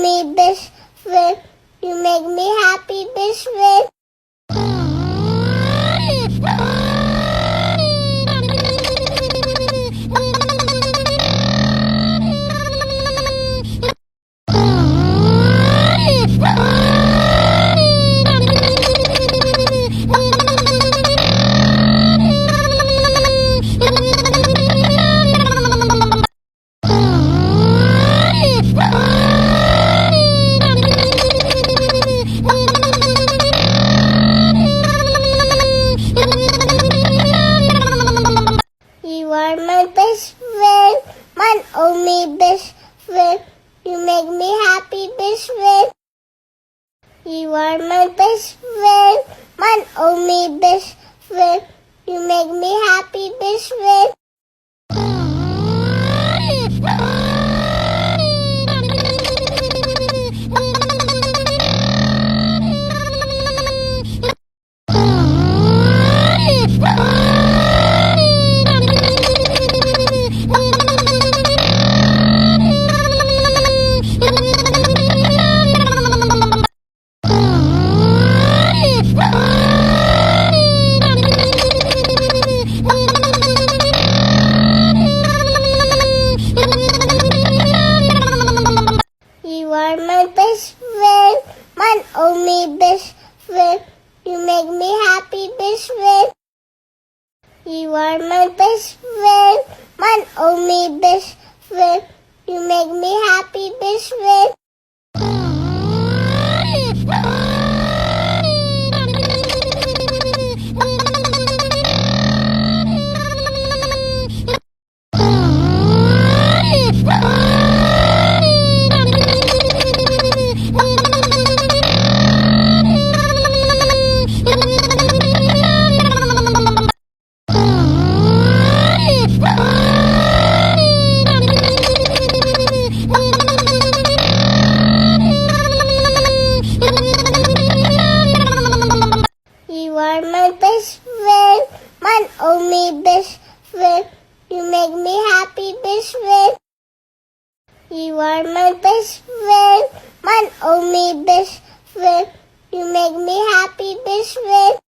me best friend. You make me happy, best friend. You are my best friend, my only best friend. You make me happy, best friend. You are my best friend, my only best friend. You make me happy, best friend. You are my best friend, my only best friend. You make me happy, best friend. You are my best friend, my only best friend. You make me happy, best friend. You are my best friend, my only best friend. You make me happy, best friend. You are my best friend, my only best friend. You make me happy, best friend.